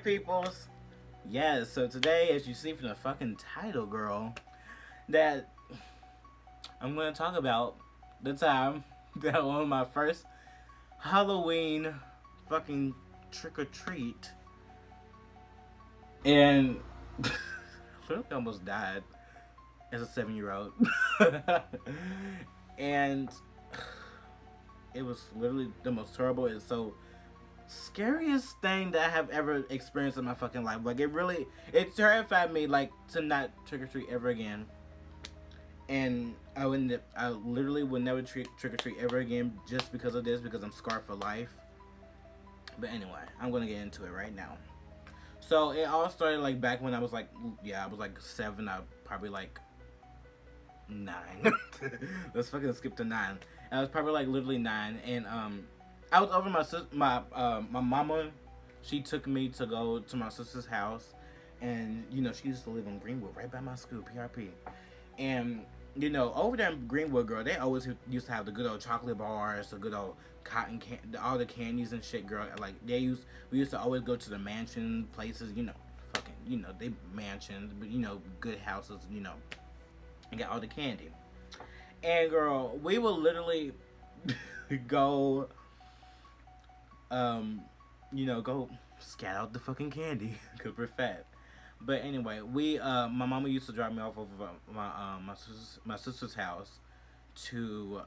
peoples. Yes, so today, as you see from the fucking title, girl, that I'm gonna talk about the time that on my first Halloween fucking trick or treat, and literally almost died as a 7-year-old, and it was literally the most terrible and so scariest thing that I have ever experienced in my fucking life. Like it terrified me like to not trick or treat ever again. And I literally would never trick or treat ever again just because of this, because I'm scarred for life. But anyway, I'm gonna get into it right now. So it all started like back when I was like, yeah, I was like 7. I probably like 9. Let's fucking skip to 9. I was probably like literally 9, and I was over my mama. She took me to go to my sister's house, and she used to live in Greenwood, right by my school, PRP. And over there in Greenwood, girl, they always used to have the good old chocolate bars, the good old cotton all the candies and shit, girl. Like we used to always go to the mansion places, they mansions, but good houses, and get all the candy. And girl, we will literally go, go scat out the fucking candy because we're fat. But anyway, my mama used to drop me off over my sister's house to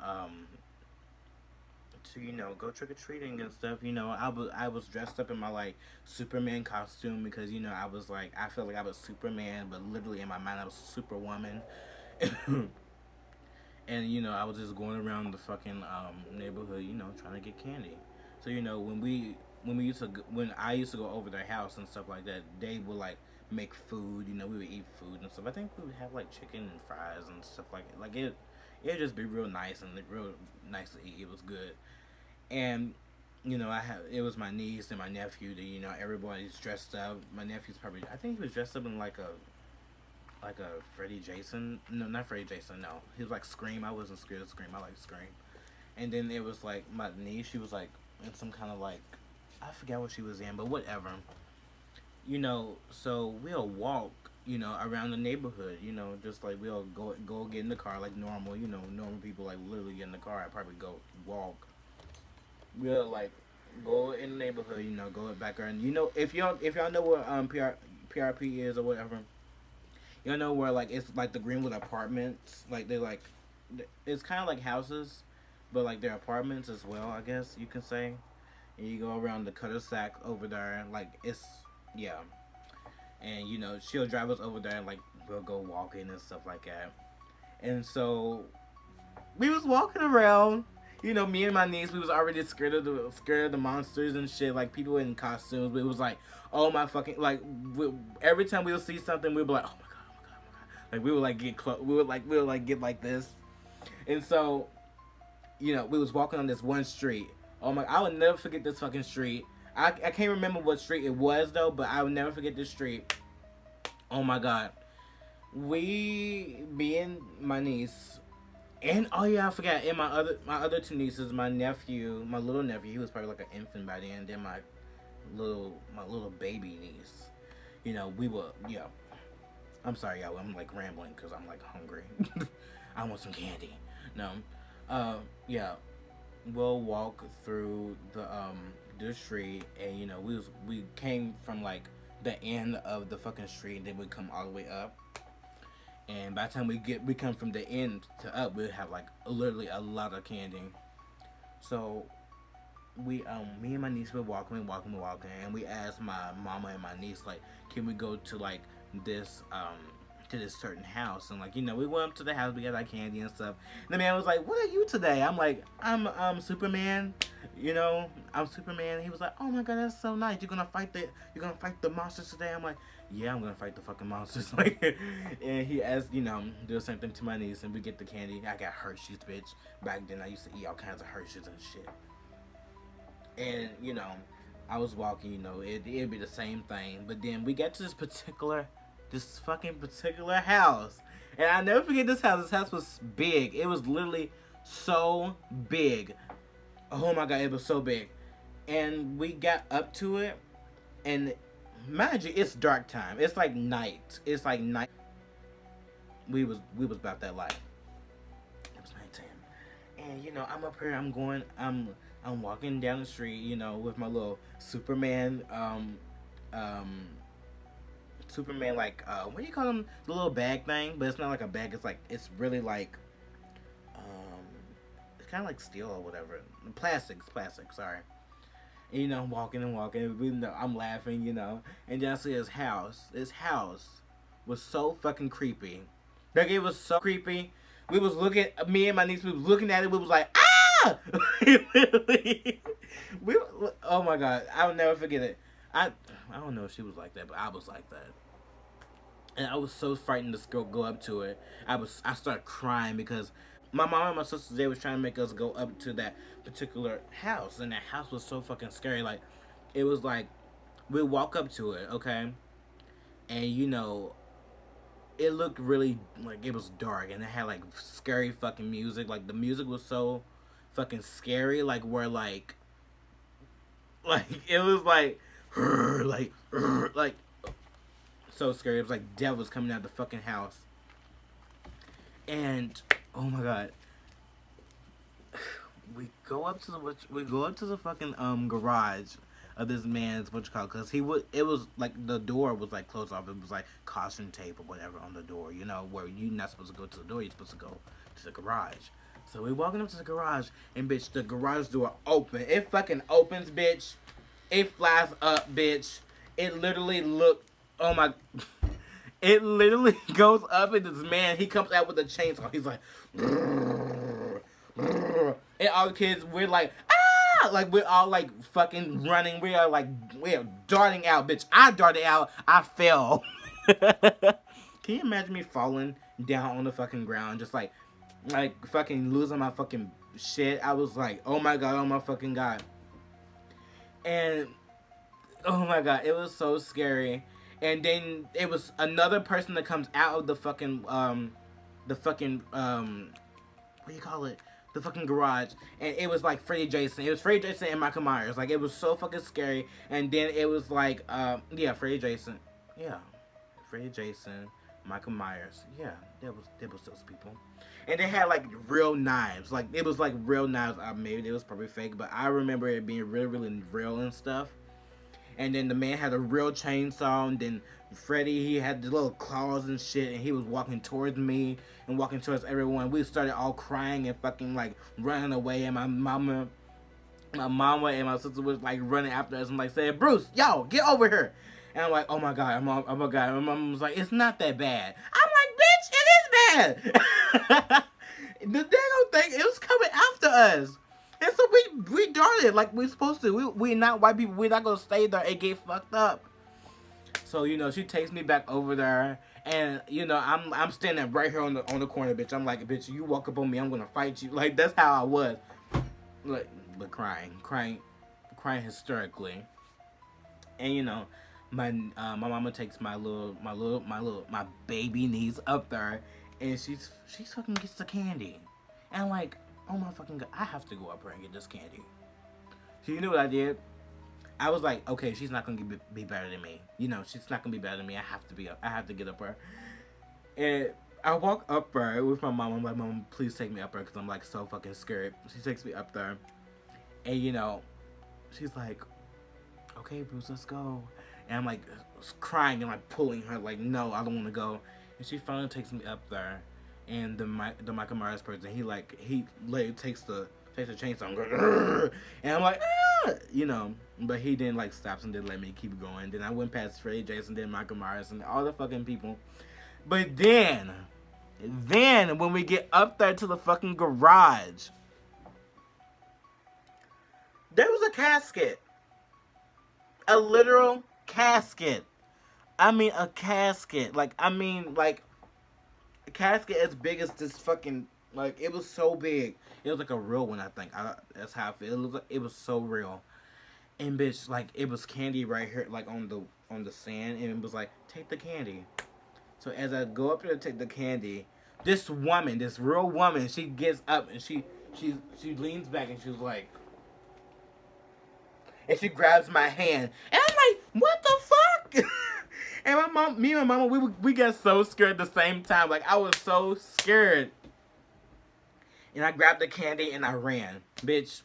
go trick or treating and stuff. I was dressed up in my like Superman costume because I was like, I felt like I was Superman, but literally in my mind I was Superwoman. And I was just going around the fucking neighborhood, trying to get candy. So when I used to go over their house and stuff like that, they would like make food. We would eat food and stuff. I think we would have like chicken and fries and stuff like it. Like it'd just be real nice and real nice to eat. It was good. And it was my niece and my nephew that everybody's dressed up. My nephew's probably, I think he was dressed up in like a Freddy Jason. No, not Freddy Jason, no. He was like Scream. I wasn't scared of Scream. I like Scream. And then it was like my niece, she was like in some kind of like, I forgot what she was in, but whatever. So we'll walk, around the neighborhood, just like we'll go get in the car like normal, normal people like literally get in the car. I probably go walk. We'll like go in the neighborhood, go back around. If y'all know what PRP is or whatever, y'all know where like it's like the Greenwood apartments, like they like, it's kind of like houses, but like they're apartments as well, I guess you can say. And you go around the cutter sack over there, like it's, yeah. And she'll drive us over there and like we'll go walking and stuff like that. And so we was walking around, me and my niece, we was already scared of the monsters and shit, like people in costumes. But it was like, oh my fucking, like every time we would see something, we'd be like, oh my god, oh my god, oh my god. Like we would like get close, we would get like this. And so we was walking on this one street. Oh my, I would never forget this fucking street. I can't remember what street it was though, but I would never forget this street. Oh my god. Me and my niece, and oh yeah, I forgot, and my other 2 nieces, my little nephew, he was probably like an infant by then, and then my little baby niece. We were, yeah. I'm sorry, y'all, I'm like rambling because I'm like hungry. I want some candy. No. Yeah. We'll walk through the street, and we came from like the end of the fucking street, then we come all the way up, and by the time we come from the end to up, we'll have like literally a lot of candy. So me and my niece were walking, and we asked my mama and my niece like, can we go to like this to this certain house? And like we went up to the house, we got our candy and stuff, and the man was like, what are you today? I'm like, I'm Superman, I'm Superman. He was like, oh my god, that's so nice. You're gonna fight the monsters today? I'm like, yeah, I'm gonna fight the fucking monsters. Like, and he asked, do the same thing to my niece, and we get the candy. I got Hershey's, bitch. Back then I used to eat all kinds of Hershey's and shit. And I was walking, it'd be the same thing. But then we got to this fucking particular house. And I never forget this house. This house was big. It was literally so big. Oh my god, it was so big. And we got up to it, and Mind you, it's dark time. It's like night. It's like night. We was about that life. It was nighttime, and I'm up here. I'm walking down the street, with my little um Superman, like, what do you call them? The little bag thing, but it's not like a bag. It's really like, um, it's kind of like steel or whatever. Plastic. Sorry. And, walking and walking. I'm laughing, and then I see his house. His house was so fucking creepy. Like, it was so creepy. Me and my niece, we was looking at it. We was like, ah! we, oh my god, I'll never forget it. I don't know if she was like that, but I was like that. And I was so frightened to go up to it. I started crying because my mom and my sister, they was trying to make us go up to that particular house, and that house was so fucking scary. Like, it was like we walk up to it, okay, and it looked really like it was dark, and it had like scary fucking music. Like, the music was so fucking scary, like where like it was like like so scary. It was like devils coming out of the fucking house. And oh my god, we go up to the fucking garage of this man's, what you call it, because it was like the door was like closed off. It was like caution tape or whatever on the door, where you're not supposed to go to the door, you're supposed to go to the garage. So we walking up to the garage, and bitch, the garage door open. It fucking opens, bitch. It flies up, bitch. It literally oh my, it literally goes up, and this man, he comes out with a chainsaw. He's like, and all the kids, we're like, ah! Like, we're all like fucking running. We are darting out, bitch. I darted out. I fell. Can you imagine me falling down on the fucking ground, just like fucking losing my fucking shit? I was like, oh my god, oh my fucking god. And oh my god, it was so scary. And then it was another person that comes out of the fucking what do you call it? The fucking garage. And it was like Freddy Jason. It was Freddy Jason and Michael Myers. Like, it was so fucking scary. And then it was like yeah, Freddy Jason. Yeah. Freddy Jason, Michael Myers. Yeah, there was those people. And they had like real knives. Like, it was like real knives. Maybe it was probably fake, but I remember it being really, really real and stuff. And then the man had a real chainsaw, and then Freddy, he had the little claws and shit, and he was walking towards me and walking towards everyone. We started all crying and fucking like running away, and my mama and my sister was like running after us and like saying, Bruce, yo, get over here. And I'm like, oh my god, oh my god. And my mom was like, it's not that bad. I'm like, bitch, it is bad. The damn thing, it was coming after us. And so we darted like we supposed to. We not white people. We're not gonna stay there and get fucked up. So she takes me back over there, and I'm standing right here on the corner, bitch. I'm like, bitch, you walk up on me, I'm gonna fight you. Like, that's how I was. Like, but crying hysterically. And my mama takes my baby niece up there, and she's fucking gets the candy, and I'm like, oh my fucking god, I have to go up here and get this candy. So you know what I did? I was like, okay, she's not gonna be better than me. She's not gonna be better than me. I have to get up her. And I walk up there with my mom. I'm like, Mom, please take me up there, because I'm like so fucking scared. She takes me up there, and she's like, okay, Bruce, let's go. And I'm like crying and like pulling her, like, no, I don't want to go. And she finally takes me up there. And the Michael Myers person, he literally takes the chainsaw and goes, and I'm like, ah! But he didn't like stops and didn't let me keep going. Then I went past Freddy Jason, then Michael Myers, and all the fucking people. But then when we get up there to the fucking garage, there was a casket, a literal casket. I mean, a casket. Like, a casket as big as this fucking, like, it was so big. It was like a real one, I think. That's how I feel. It was so real. And bitch, like, it was candy right here, like on the sand, and it was like, take the candy. So as I go up there to take the candy, this real woman, she gets up and she leans back and she's like, and she grabs my hand, and I'm like, what the fuck? And me and my mama, we got so scared at the same time. Like I was so scared, and I grabbed the candy and I ran, bitch.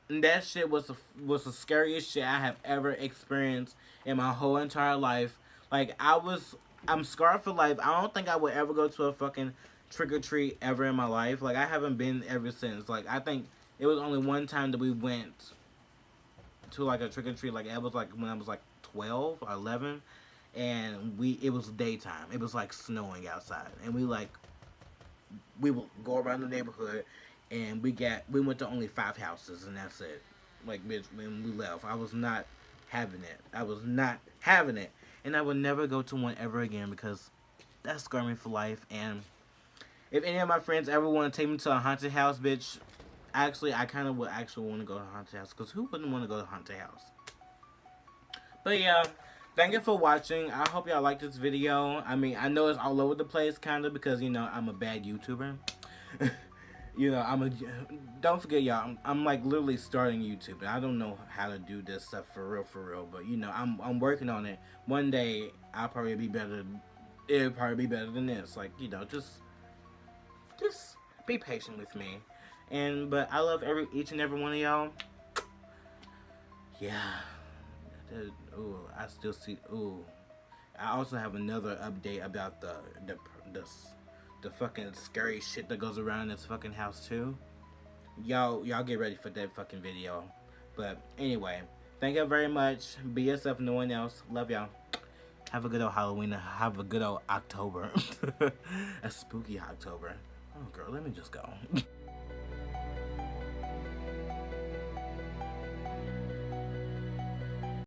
And that shit was the scariest shit I have ever experienced in my whole entire life. Like I'm scarred for life. I don't think I would ever go to a fucking trick or treat ever in my life. Like I haven't been ever since. Like I think it was only one time that we went to like a trick or treat. Like it was like when I was like 12 or 11, and it was daytime. It was like snowing outside, and we would go around the neighborhood, and we went to only 5 houses, and that's it. Like bitch, when we left, I was not having it. I was not having it, and I would never go to one ever again because that scarred me for life. And if any of my friends ever want to take me to a haunted house, bitch, actually, I kind of would actually want to go to a haunted house because who wouldn't want to go to a haunted house? But yeah, thank you for watching. I hope y'all like this video. I mean, I know it's all over the place, kind of, because, you know, I'm a bad YouTuber. You know, don't forget, y'all, I'm like literally starting YouTube. I don't know how to do this stuff for real, but, you know, I'm working on it. One day, it'll probably be better than this. Like, you know, just be patient with me. But I love each and every one of y'all. Yeah. Ooh, I still see. Ooh, I also have another update about the fucking scary shit that goes around in this fucking house too. Y'all get ready for that fucking video. But anyway, thank you very much. Be yourself, no one else. Love y'all. Have a good old Halloween. Have a good old October. A spooky October. Oh girl, let me just go.